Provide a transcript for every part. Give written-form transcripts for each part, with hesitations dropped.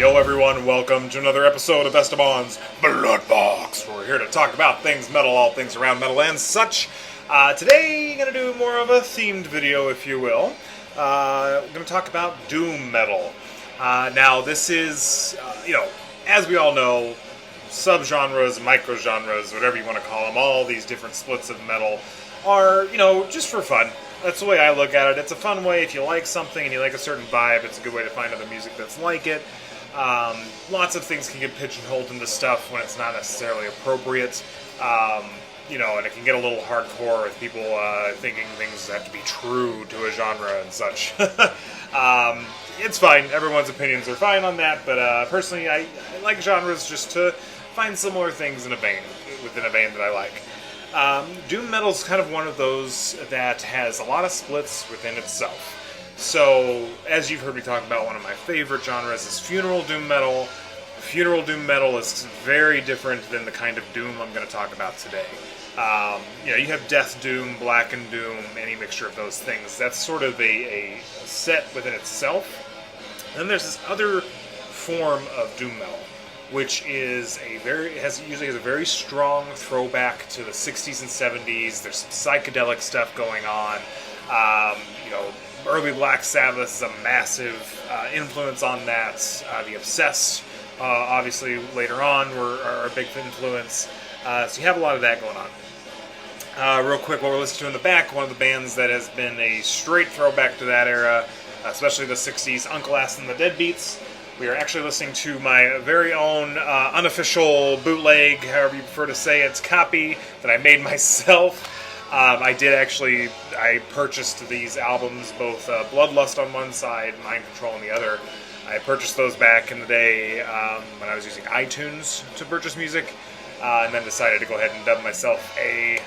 Yo everyone, welcome to another episode of Best of Bonds Blood Box. We're here to talk about things metal, all things around metal and such. Today, going to do more of a themed video, if you will. We're going to talk about doom metal. Now, this is, as we all know, subgenres, microgenres, whatever you want to call them, all these different splits of metal are, just for fun. That's the way I look at it. It's a fun way. If you like something and you like a certain vibe, it's a good way to find other music that's like it. Lots of things can get pigeonholed into stuff when it's not necessarily appropriate. And it can get a little hardcore with people thinking things have to be true to a genre and such. It's fine. Everyone's opinions are fine on that, but personally, I like genres just to find similar things within a vein that I like. Doom metal is kind of one of those that has a lot of splits within itself. So, as you've heard me talk about, one of my favorite genres is funeral doom metal. Funeral doom metal is very different than the kind of doom I'm going to talk about today. You have death doom, blackened doom, any mixture of those things. That's sort of a set within itself. Then there's this other form of doom metal, which is usually has a very strong throwback to the 60s and 70s. There's some psychedelic stuff going on. Early Black Sabbath is a massive influence on that. The Obsessed, obviously, later on, are a big influence. So you have a lot of that going on. Real quick, what we're listening to in the back, one of the bands that has been a straight throwback to that era, especially the 60s, Uncle Ass and the Deadbeats. We are actually listening to my very own unofficial bootleg, however you prefer to say it, copy that I made myself. I purchased these albums, both Bloodlust on one side, Mind Control on the other. I purchased those back in the day when I was using iTunes to purchase music, and then decided to go ahead and dub myself a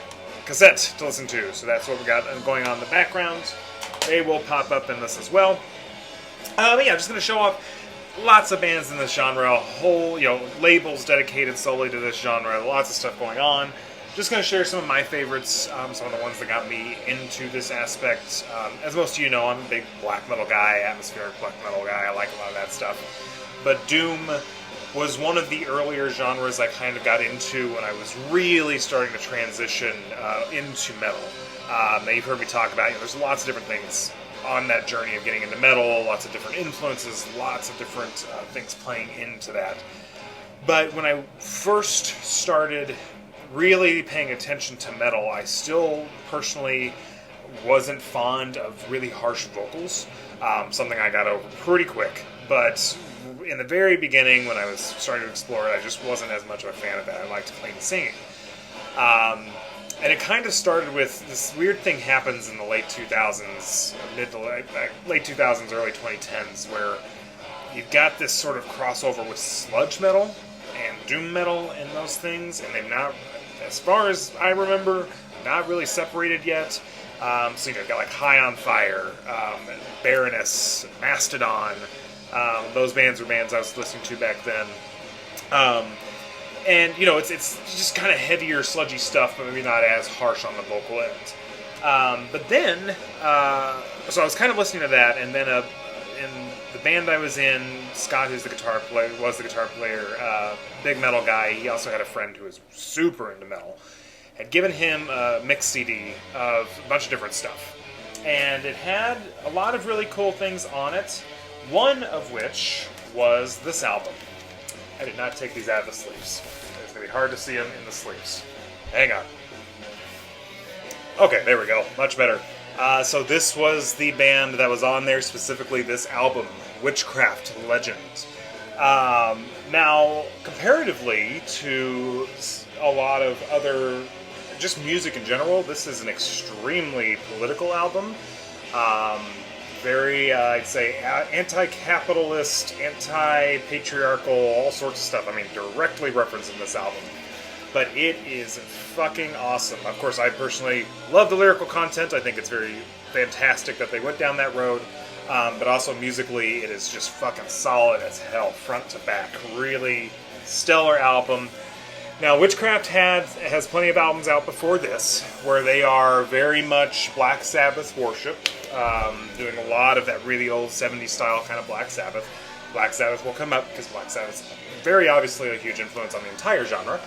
cassette to listen to. So that's what we got going on in the background. They will pop up in this as well. I'm just going to show off lots of bands in this genre, whole labels dedicated solely to this genre, lots of stuff going on. Just going to share some of my favorites, some of the ones that got me into this aspect. As most of you know, I'm a big black metal guy, atmospheric black metal guy. I like a lot of that stuff. But doom was one of the earlier genres I kind of got into when I was really starting to transition into metal. Now you've heard me talk about, there's lots of different things on that journey of getting into metal, lots of different influences, lots of different things playing into that. But when I first started really paying attention to metal, I still personally wasn't fond of really harsh vocals, something I got over pretty quick. But in the very beginning, when I was starting to explore it, I just wasn't as much of a fan of that. I liked clean singing. And it kind of started with this weird thing happens in the late 2000s, late 2000s, early 2010s, where you've got this sort of crossover with sludge metal and doom metal and those things, and they've not, as far as I remember, not really separated yet. So you've got like High on Fire, Baroness, Mastodon. Those bands were bands I was listening to back then. And it's just kind of heavier, sludgy stuff, but maybe not as harsh on the vocal end. But then, so I was kind of listening to that, and then in the band I was in, Scott, who's the guitar player, big metal guy. He also had a friend who was super into metal. Had given him a mix CD of a bunch of different stuff, and it had a lot of really cool things on it. One of which was this album. I did not take these out of the sleeves. It's going to be hard to see them in the sleeves. Hang on. Okay, there we go. Much better. So this was the band that was on there, specifically this album, Witchcraft Legend. Now, comparatively to a lot of other, just music in general, this is an extremely political album. Very, I'd say, anti-capitalist, anti-patriarchal, all sorts of stuff. I mean, directly referenced in this album. But it is fucking awesome. Of course, I personally love the lyrical content. I think it's very fantastic that they went down that road. But also musically, it is just fucking solid as hell, front to back. Really stellar album. Now, Witchcraft has plenty of albums out before this, where they are very much Black Sabbath worship, doing a lot of that really old 70s style kind of Black Sabbath. Black Sabbath will come up, because Black Sabbath's very obviously a huge influence on the entire genre.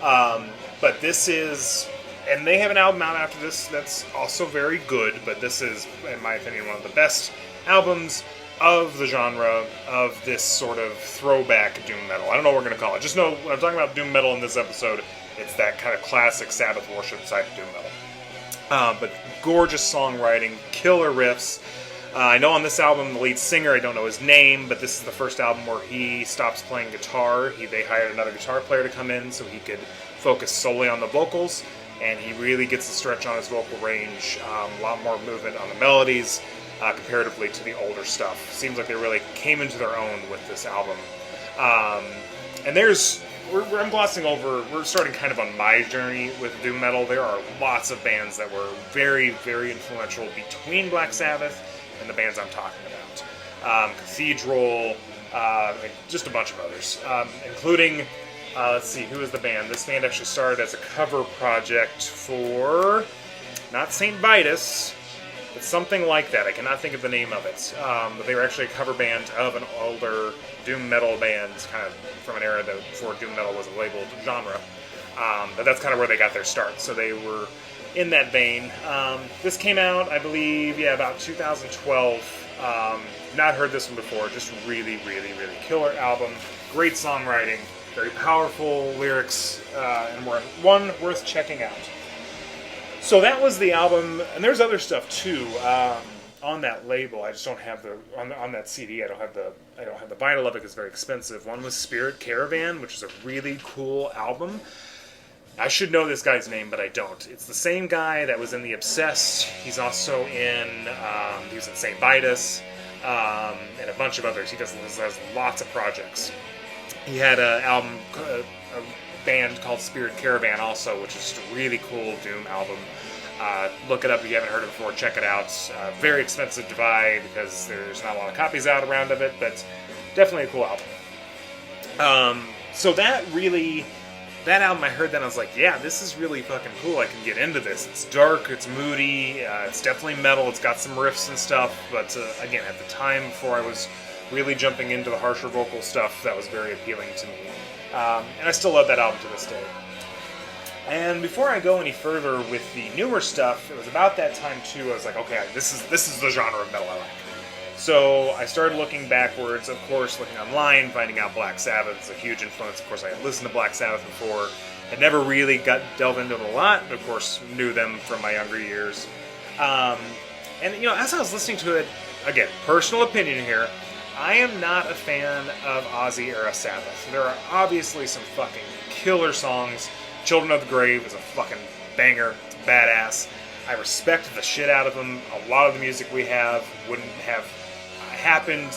But this is, and they have an album out after this that's also very good, but this is, in my opinion, one of the best albums of the genre, of this sort of throwback doom metal. I don't know what we're going to call it. Just know, when I'm talking about doom metal in this episode, it's that kind of classic Sabbath worship type doom metal. But gorgeous songwriting, killer riffs. I know on this album, the lead singer, I don't know his name, but this is the first album where he stops playing guitar. They hired another guitar player to come in so he could focus solely on the vocals, and he really gets to stretch on his vocal range, a lot more movement on the melodies, comparatively to the older stuff. Seems like they really came into their own with this album. And I'm glossing over, we're starting kind of on my journey with doom metal. There are lots of bands that were very, very influential between Black Sabbath and the bands I'm talking about. Cathedral, just a bunch of others, including, let's see, who is the band? This band actually started as a cover project for, not St. Vitus, but something like that. I cannot think of the name of it. But they were actually a cover band of an older doom metal band, kind of from an era before doom metal was a labeled genre. But that's kind of where they got their start. So they were in that vein. This came out, I believe, about 2012. Not heard this one before. Just really, really, really killer album. Great songwriting. Very powerful lyrics. And one worth checking out. So that was the album, and there's other stuff too on that label. I just don't have the on that CD. I don't have the vinyl of it. It's very expensive. One was Spirit Caravan, which is a really cool album. I should know this guy's name, but I don't. It's the same guy that was in The Obsessed. He's also he was in St. Vitus, and a bunch of others. He has lots of projects. He had an album, a band called Spirit Caravan also, which is just a really cool doom album. Look it up if you haven't heard it before. Check it out. Very expensive to buy because there's not a lot of copies out around of it, but definitely a cool album. So that album, I heard that, I was like, yeah, this is really fucking cool. I can get into this. It's dark, it's moody, it's definitely metal, it's got some riffs and stuff, but again, at the time, before I was really jumping into the harsher vocal stuff, that was very appealing to me. And I still love that album to this day. And before I go any further with the newer stuff, it was about that time too, I was like, okay, this is the genre of metal I like. So I started looking backwards, of course, looking online, finding out Black Sabbath is a huge influence. Of course, I had listened to Black Sabbath before. Had never really delved into it a lot, but of course knew them from my younger years. And as I was listening to it, again, personal opinion here, I am not a fan of Ozzy-era Sabbath. There are obviously some fucking killer songs. Children of the Grave is a fucking banger. It's badass. I respect the shit out of them. A lot of the music we have wouldn't have happened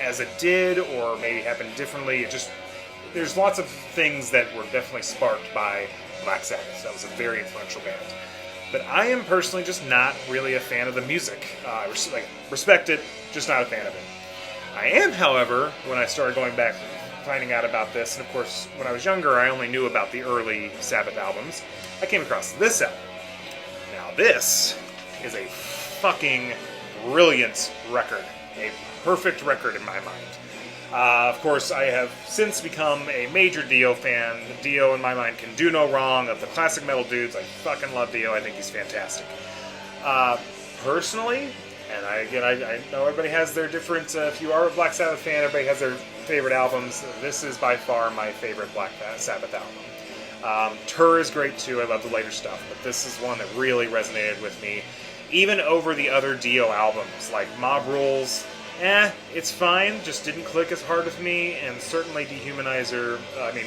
as it did, or maybe happened differently. There's lots of things that were definitely sparked by Black Sabbath. That was a very influential band. But I am personally just not really a fan of the music. I respect it, just not a fan of it. I am, however, when I started going back, finding out about this, and of course, when I was younger, I only knew about the early Sabbath albums, I came across this album. Now this is a fucking brilliant record. A perfect record in my mind. Of course, I have since become a major Dio fan. Dio, in my mind, can do no wrong. Of the classic metal dudes, I fucking love Dio. I think he's fantastic. Personally, and I know everybody has their different, if you are a Black Sabbath fan, everybody has their favorite albums. This is by far my favorite Black Sabbath album. Tur is great too. I love the later stuff, but this is one that really resonated with me. Even over the other Dio albums, like Mob Rules, it's fine, just didn't click as hard with me, and certainly Dehumanizer,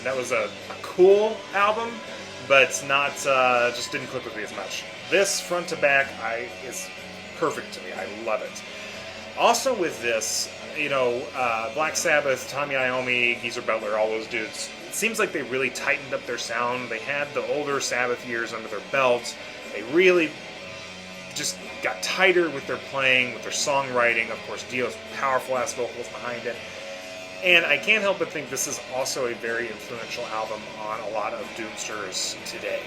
that was a cool album, but not, just didn't click with me as much. This, front to back, is perfect to me. I love it. Also with this, Black Sabbath, Tommy Iommi, Geezer Butler, all those dudes, it seems like they really tightened up their sound. They had the older Sabbath years under their belt. They really just got tighter with their playing, with their songwriting. Of course, Dio's powerful-ass vocals behind it. And I can't help but think this is also a very influential album on a lot of doomsters today.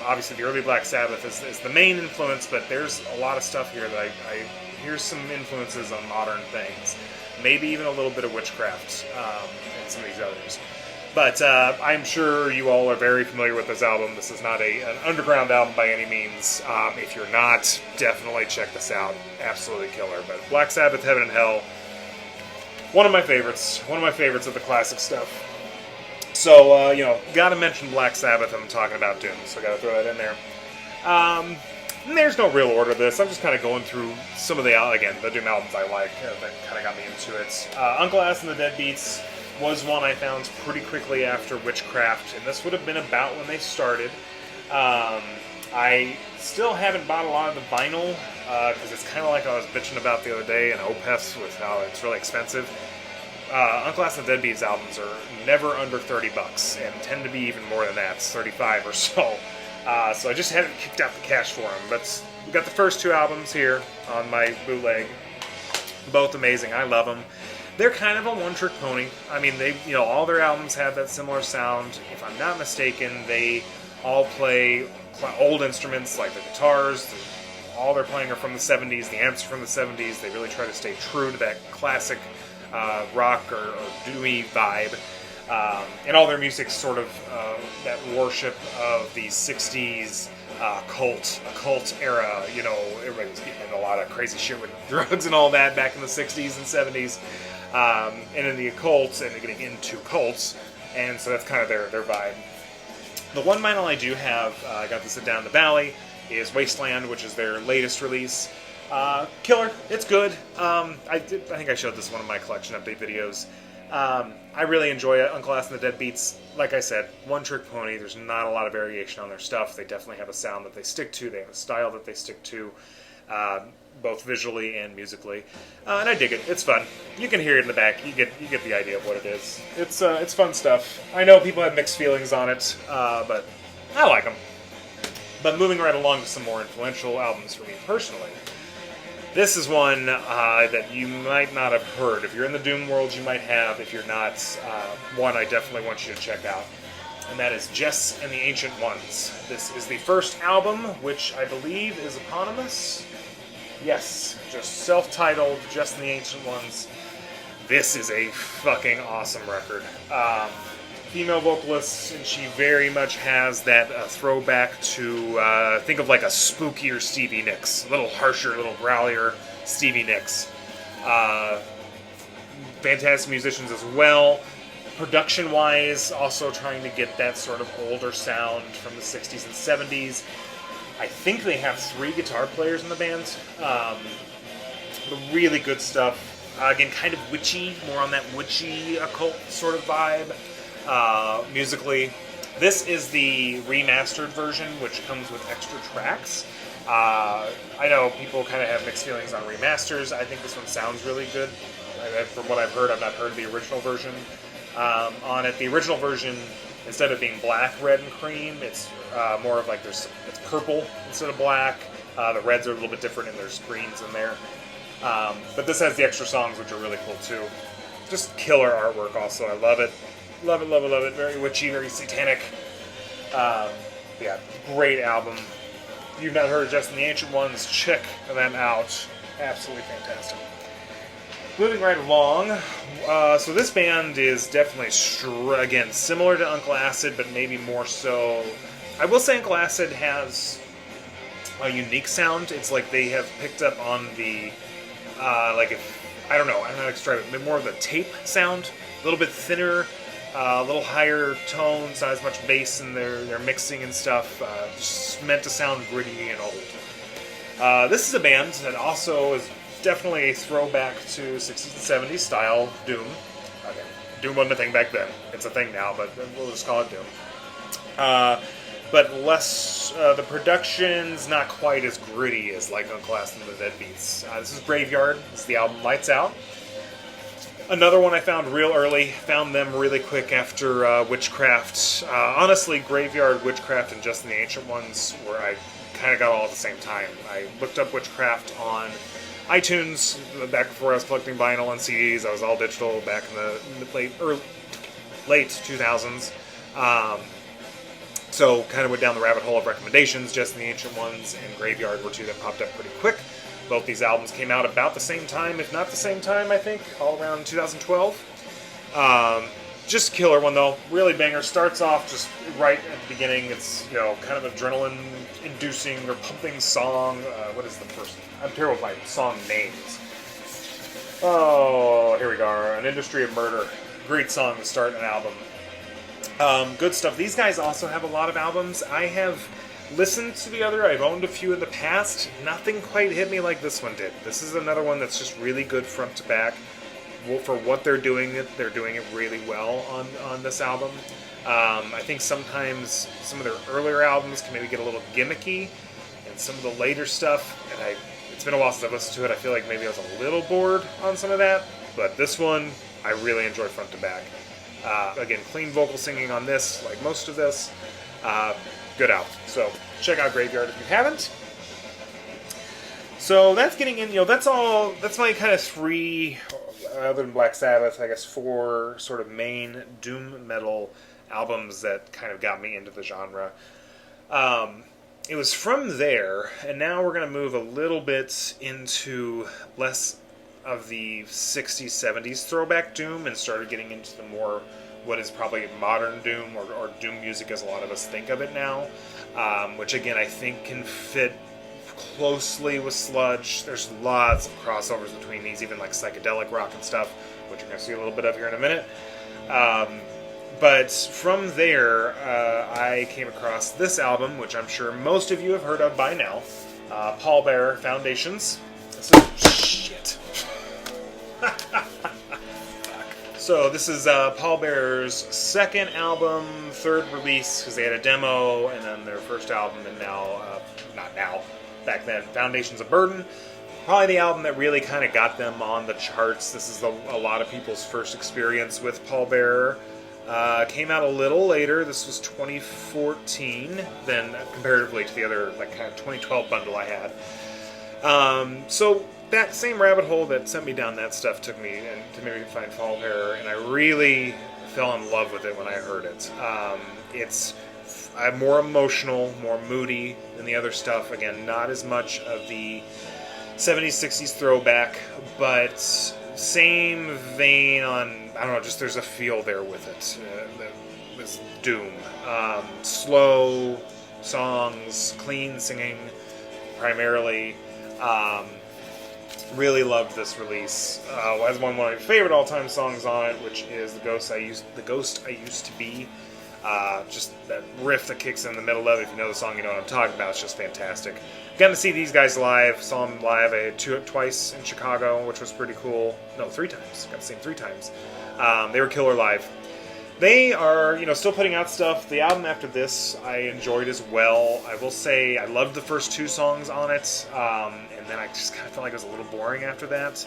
Obviously, the early Black Sabbath is the main influence, but there's a lot of stuff here that I hear some influences on modern things. maybe even a little bit of Witchcraft and some of these others. But I'm sure you all are very familiar with this album. This is not an underground album by any means. If you're not, definitely check this out. Absolutely killer. But Black Sabbath, Heaven and Hell, one of my favorites. One of my favorites of the classic stuff. So, gotta mention Black Sabbath. I'm talking about DooM, so gotta throw that in there. There's no real order to this. I'm just kind of going through some of the DooM albums I like that kind of got me into it. Uncle Ass and the Deadbeats was one I found pretty quickly after Witchcraft, and this would have been about when they started. I still haven't bought a lot of the vinyl, because it's kind of like I was bitching about the other day in Opeth with how it's really expensive. Uncle Ass and the Deadbeats albums are never under $30, and tend to be even more than that, 35 or so. So I just haven't kicked out the cash for them. But we got the first two albums here on my bootleg. Both amazing. I love them. They're kind of a one-trick pony. I mean, all their albums have that similar sound. If I'm not mistaken, they all play old instruments like the guitars. All they're playing are from the 70s. The amps are from the 70s. They really try to stay true to that classic rock or doomy vibe. And all their music's sort of that worship of the 60s cult era. Everybody was getting into a lot of crazy shit with drugs and all that back in the 60s and 70s. And in the occult, and getting into cults, and so that's kind of their vibe. The one vinyl I do have, I got this at Down the Valley, is Wasteland, which is their latest release. Killer, it's good. I think I showed this in one of my collection update videos. I really enjoy it. Uncle Ass and the Deadbeats, like I said, one-trick pony. There's not a lot of variation on their stuff. They definitely have a sound that they stick to. They have a style that they stick to, both visually and musically. And I dig it. It's fun. You can hear it in the back. You get the idea of what it is. It's fun stuff. I know people have mixed feelings on it, but I like them. But moving right along to some more influential albums for me personally. This is one that you might not have heard. If you're in the Doom world, you might have. If you're not, one I definitely want you to check out. And that is Jess and the Ancient Ones. This is the first album, which I believe is eponymous. Yes, just self-titled, Jess and the Ancient Ones. This is a fucking awesome record. Female vocalist, and she very much has that throwback to, think of like a spookier Stevie Nicks. A little harsher, a little growlier Stevie Nicks. Fantastic musicians as well. Production-wise, also trying to get that sort of older sound from the 60s and 70s. I think they have 3 guitar players in the band. Really good stuff. Again, kind of witchy, more on that witchy occult sort of vibe. Musically, this is the remastered version, which comes with extra tracks. I know people kind of have mixed feelings on remasters. I think this one sounds really good. From what I've heard, I've not heard the original version on it. The original version, instead of being black, red, and cream, it's more of like it's purple instead of black. The reds are a little bit different, and there's greens in there. But this has the extra songs, which are really cool too. Just killer artwork also. I love it. Love it, love it, love it. Very witchy, very satanic. Yeah, great album. If you've not heard of Jess and the Ancient Ones, check them out. Absolutely fantastic. Moving right along, so this band is definitely, again, similar to Uncle Acid, but maybe more so. I will say Uncle Acid has a unique sound. It's like they have picked up on the, I don't know how to describe it, but more of the tape sound. A little bit thinner, a little higher tones, not as much bass in their mixing and stuff. Just meant to sound gritty and old. This is a band that also is definitely a throwback to 60s and 70s style Doom. Okay. Doom wasn't a thing back then. It's a thing now, but we'll just call it Doom. But less, the production's not quite as gritty as like Uncle Ass and the Deadbeats. This is Graveyard. This is the album Lights Out. Another one I found real early. Found them really quick after Witchcraft. Honestly, Graveyard, Witchcraft, and Just the Ancient Ones where I kind of got all at the same time. I looked up Witchcraft on iTunes back before I was collecting vinyl and CDs. I was all digital back in the late 2000s. So kind of went down the rabbit hole of recommendations. Just the Ancient Ones and Graveyard were two that popped up pretty quick. Both these albums came out about the same time, if not the same time, I think, all around 2012. Just killer one though, really banger. Starts off just right at the beginning. It's kind of adrenaline-inducing or pumping song. What is the first? I'm terrible with my song names. Oh, here we go. An Industry of Murder. Great song to start an album. Good stuff. These guys also have a lot of albums. I have listened to the other. I've owned a few in the past. Nothing quite hit me like this one did. This is another one that's just really good front to back. For what they're doing it really well on this album. I think sometimes some of their earlier albums can maybe get a little gimmicky, and some of the later stuff, and it's been a while since I've listened to it, I feel like maybe I was a little bored on some of that, but this one, I really enjoy front to back. Again, clean vocal singing on this, like most of this. Good album. So, check out Graveyard if you haven't. So, that's getting in, that's my kind of three, other than Black Sabbath, I guess 4 sort of main doom metal albums that kind of got me into the genre. It was from there, and now we're going to move a little bit into less of the 60s, 70s throwback doom and started getting into the more, what is probably modern doom or doom music as a lot of us think of it now, which again I think can fit closely with sludge. There's lots of crossovers between these, even like psychedelic rock and stuff, which you're going to see a little bit of here in a minute. But from there, I came across this album, which I'm sure most of you have heard of by now, Paul Bearer, Foundations. Shit. So this is Paul Bearer's second album, third release, because they had a demo, and then their first album, and now, not now, back then, Foundations of Burden. Probably the album that really kind of got them on the charts. This is a lot of people's first experience with Paul Bearer. Came out a little later. This was 2014, then comparatively to the other kind of 2012 bundle I had. So that same rabbit hole that sent me down that stuff took me to maybe find Paul Bearer, and I really fell in love with it when I heard it. It's more emotional, more moody than the other stuff. Again, not as much of the 70s, 60s throwback, but same vein on, I don't know, just there's a feel there with it. This doom. Slow songs, clean singing, primarily. Really loved this release. Has one of my favorite all-time songs on it, which is The Ghost I Used to Be. Just that riff that kicks in the middle of it. If you know the song, you know what I'm talking about. It's just fantastic. Gotten to see these guys live. Saw them live twice in Chicago, which was pretty cool. No, 3 times. Got to see them 3 times. They were killer live. They are, still putting out stuff. The album after this, I enjoyed as well. I will say I loved the first 2 songs on it, and then I just kind of felt like it was a little boring after that.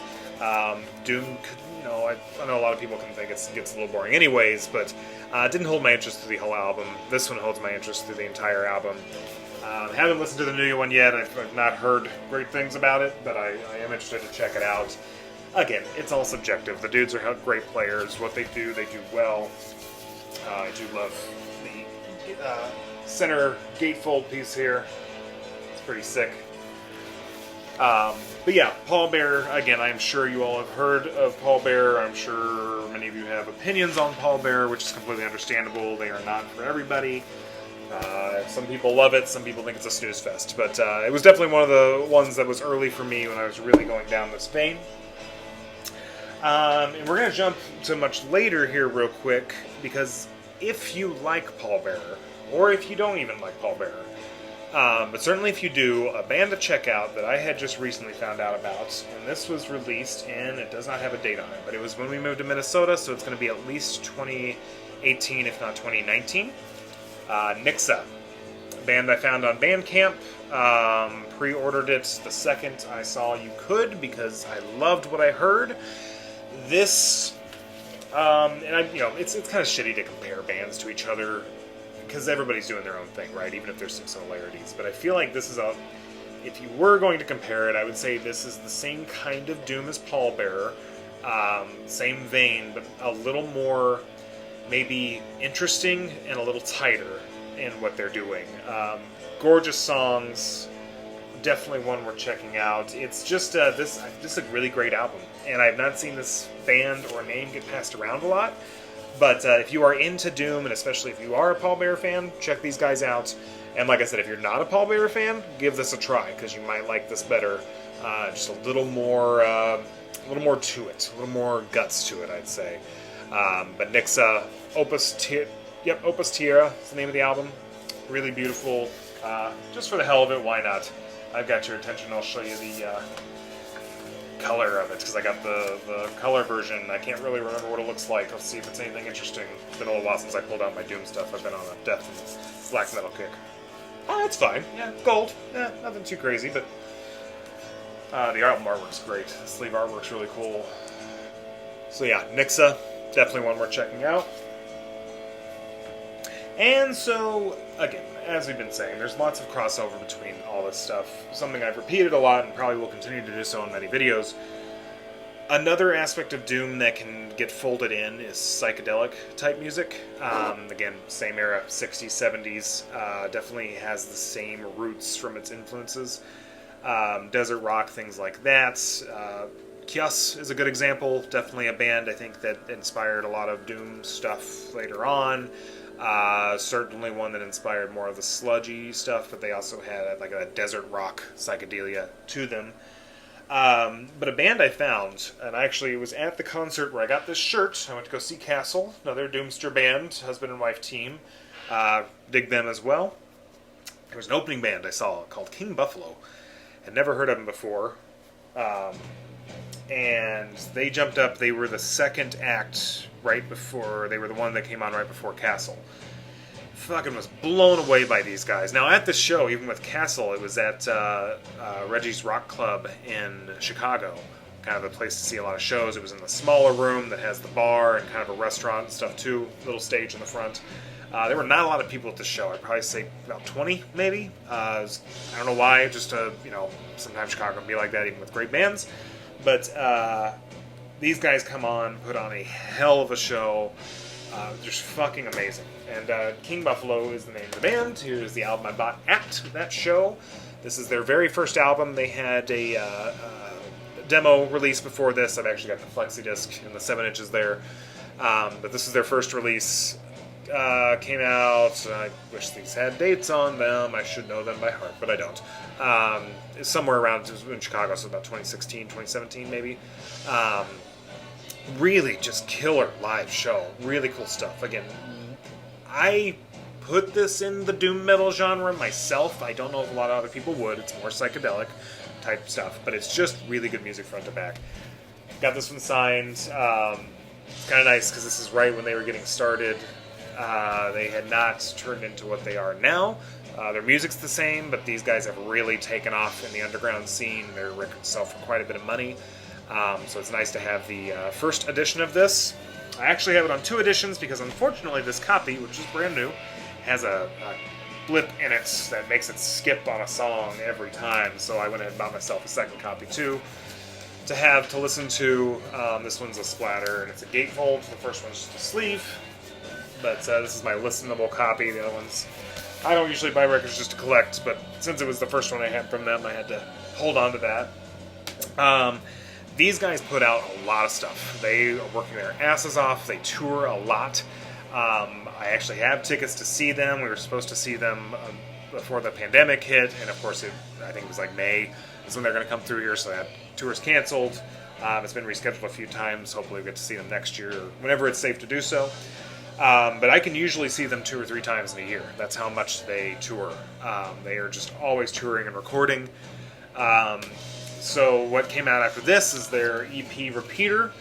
Doom, I know a lot of people can think it gets a little boring anyways, but it didn't hold my interest through the whole album. This one holds my interest through the entire album. Haven't listened to the new one yet. I've not heard great things about it, but I am interested to check it out. Again, it's all subjective. The dudes are great players. What they do well. I do love the center gatefold piece here. It's pretty sick. But yeah, Paul Bearer, again, I'm sure you all have heard of Paul Bearer. I'm sure many of you have opinions on Paul Bearer, which is completely understandable. They are not for everybody. Some people love it, some people think it's a snooze fest. But it was definitely one of the ones that was early for me when I was really going down this vein. And we're going to jump to much later here real quick, because if you like Paul Bearer, or if you don't even like Paul Bearer, but certainly if you do, a band to check out that I had just recently found out about, and this was released in, it does not have a date on it, but it was when we moved to Minnesota, so it's going to be at least 2018, if not 2019. Nixa, a band I found on Bandcamp, pre-ordered it the second I saw you could, because I loved what I heard. This, it's kind of shitty to compare bands to each other, because everybody's doing their own thing, right? Even if there's some similarities. But I feel like this is if you were going to compare it, I would say this is the same kind of doom as Paul Bearer, same vein, but a little more maybe interesting and a little tighter in what they're doing. Gorgeous songs, definitely one worth checking out. It's just this is a really great album, and I have not seen this band or name get passed around a lot. But if you are into Doom, and especially if you are a Paul Bearer fan, check these guys out. And like I said, if you're not a Paul Bearer fan, give this a try, because you might like this better. Just a little more to it, a little more guts to it, I'd say. But Nick's Opus Tierra is the name of the album. Really beautiful. Just for the hell of it, why not? I've got your attention. I'll show you the color of it, because I got the color version. I can't really remember what it looks like. Let's see if it's anything interesting. It's been a little while since I pulled out my Doom stuff. I've been on a death and black metal kick. Oh, that's fine. Yeah, gold. Yeah, nothing too crazy, but the album artwork's great. The sleeve artwork's really cool. So yeah, Nixa, definitely one worth checking out. And so, again, as we've been saying, there's lots of crossover between all this stuff. Something I've repeated a lot and probably will continue to do so in many videos. Another aspect of Doom that can get folded in is psychedelic type music. Again, same era, 60s, 70s. Definitely has the same roots from its influences. Desert rock, things like that. Kios is a good example. Definitely a band, I think, that inspired a lot of Doom stuff later on. Certainly one that inspired more of the sludgy stuff, but they also had like a desert rock psychedelia to them. But a band I found, and I actually was at the concert where I got this shirt. I went to go see Castle, another Doomster band, husband and wife team. Dig them as well. There was an opening band I saw called King Buffalo. Had never heard of them before. And they jumped up. They were the second act right before, they were the one that came on right before Castle. Fucking was blown away by these guys. Now at the show, even with Castle, it was at Reggie's Rock Club in Chicago. Kind of a place to see a lot of shows. It was in the smaller room that has the bar and kind of a restaurant and stuff too. Little stage in the front. There were not a lot of people at the show. I'd probably say about 20, maybe. I don't know why. Just sometimes Chicago can be like that, even with great bands. But these guys come on, put on a hell of a show. Just fucking amazing. And King Buffalo is the name of the band. Here's the album I bought at that show. This is their very first album. They had a demo release before this. I've actually got the flexi disc and the 7 inches there. But this is their first release. Came out, I wish these had dates on them. I should know them by heart, but I don't. Somewhere around in Chicago, so about 2016, 2017 maybe. Really just killer live show. Really cool stuff. Again, I put this in the doom metal genre myself. I don't know if a lot of other people would. It's more psychedelic type stuff, but it's just really good music front to back. Got this one signed. It's kind of nice because this is right when they were getting started. They had not turned into what they are now. Their music's the same, but these guys have really taken off in the underground scene. Their records sell for quite a bit of money. So it's nice to have the first edition of this. I actually have it on 2 editions because unfortunately this copy, which is brand new, has a blip in it that makes it skip on a song every time. So I went ahead and bought myself a second copy too to have to listen to. This one's a splatter and it's a gatefold. The first one's just a sleeve. But this is my listenable copy. The other ones, I don't usually buy records just to collect, but since it was the first one I had from them, I had to hold on to that. These guys put out a lot of stuff. They are working their asses off. They tour a lot. I actually have tickets to see them. We were supposed to see them before the pandemic hit, and of course, I think it was like May is when they're going to come through here, so that tour's canceled. It's been rescheduled a few times. Hopefully we get to see them next year, or whenever it's safe to do so. But I can usually see them 2 or 3 times in a year. That's how much they tour. They are just always touring and recording. So what came out after this is their EP Repeater.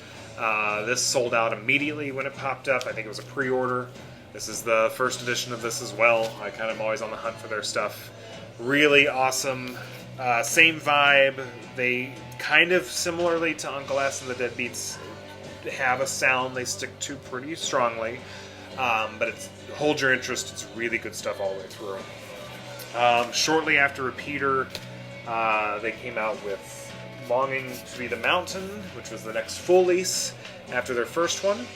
This sold out immediately when it popped up. I think it was a pre-order. This is the first edition of this as well. I kind of am always on the hunt for their stuff. Really awesome. Same vibe. They kind of similarly to Uncle S and the Deadbeats have a sound they stick to pretty strongly. But hold your interest. It's really good stuff all the way through. Shortly after Repeater, they came out with Longing to Be the Mountain, which was the next full release after their first one.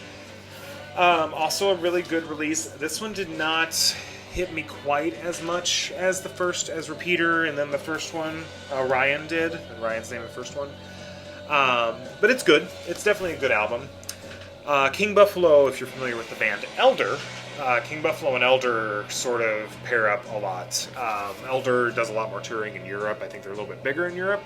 Also a really good release. This one did not hit me quite as much as Repeater, and then the first one, Ryan did. And Ryan's name of the first one. But it's good. It's definitely a good album. King Buffalo, if you're familiar with the band Elder, King Buffalo and Elder sort of pair up a lot. Elder does a lot more touring in Europe. I think they're a little bit bigger in Europe.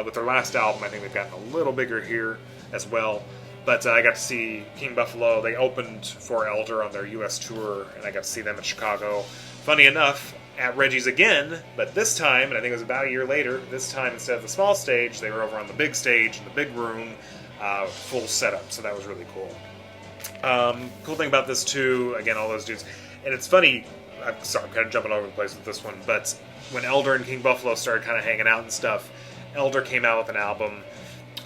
With their last album, I think they've gotten a little bigger here as well. But I got to see King Buffalo. They opened for Elder on their U.S. tour, and I got to see them in Chicago. Funny enough, at Reggie's again, but this time, and I think it was about a year later, this time instead of the small stage, they were over on the big stage in the big room, full setup, so that was really cool. Cool thing about this too, again, all those dudes, and it's funny, I'm kind of jumping all over the place with this one, but when Elder and King Buffalo started kind of hanging out and stuff, Elder came out with an album.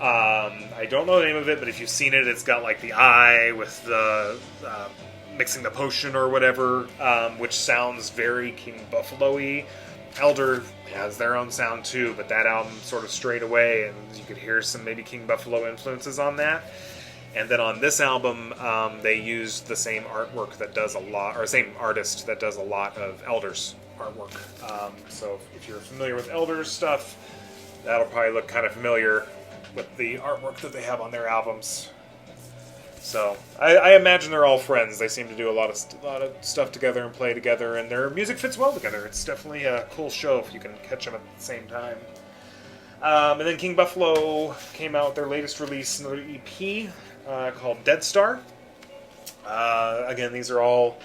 I don't know the name of it, but if you've seen it, it's got like the eye with the mixing the potion or whatever, which sounds very King Buffalo-y. Elder has their own sound too, but that album sort of strayed away, and you could hear some maybe King Buffalo influences on that. And then on this album, they used the same artwork that does a lot, or same artist that does a lot of Elder's artwork. So if you're familiar with Elder's stuff, that'll probably look kind of familiar with the artwork that they have on their albums. So I imagine they're all friends. They seem to do a lot of stuff together and play together, and their music fits well together. It's definitely a cool show if you can catch them at the same time. And then King Buffalo came out with their latest release, another EP called Dead Star. Again, these are all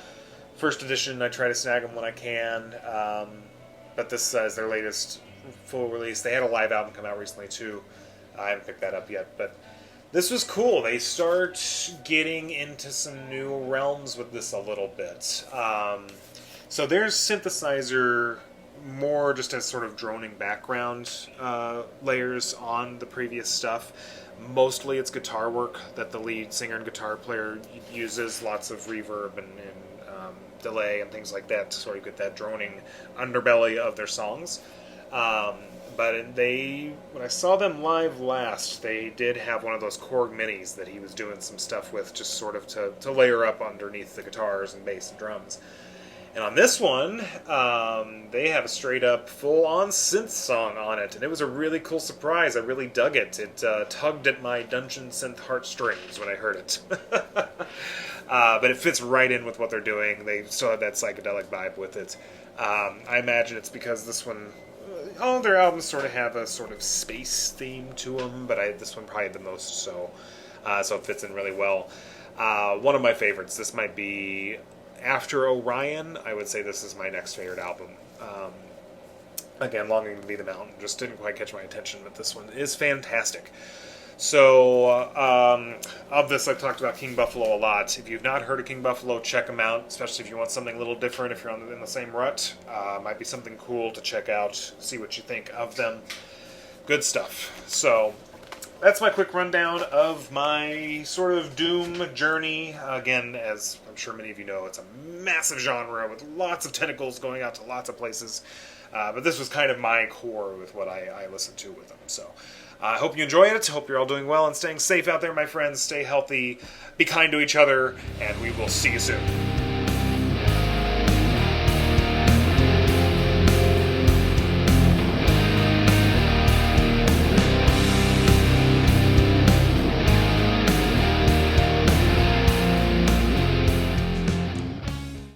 first edition. I try to snag them when I can, but this is their latest full release. They had a live album come out recently too. I haven't picked that up yet, but this was cool. They start getting into some new realms with this a little bit. So there's synthesizer more just as sort of droning background layers on the previous stuff. Mostly it's guitar work that the lead singer and guitar player uses, lots of reverb and delay and things like that to sort of get that droning underbelly of their songs. But when I saw them live last, they did have one of those Korg minis that he was doing some stuff with, just sort of to layer up underneath the guitars and bass and drums. And on this one, they have a straight-up, full-on synth song on it, and it was a really cool surprise. I really dug it. It tugged at my dungeon synth heartstrings when I heard it. But it fits right in with what they're doing. They still have that psychedelic vibe with it. I imagine it's because this one... all their albums sort of have a sort of space theme to them, but this one probably the most so. So it fits in really well. One of my favorites. This might be... after Orion, I would say this is my next favorite album. Again, Longing to Be the Mountain just didn't quite catch my attention, but this one is fantastic. So, of this, I've talked about King Buffalo a lot. If you've not heard of King Buffalo, check them out, especially if you want something a little different, if you're in the same rut. Might be something cool to check out, see what you think of them. Good stuff. So, that's my quick rundown of my sort of Doom journey. Again, as I'm sure many of you know, it's a massive genre with lots of tentacles going out to lots of places. But this was kind of my core with what I listened to with them. So I hope you enjoy it. Hope you're all doing well and staying safe out there, my friends. Stay healthy, be kind to each other, and we will see you soon.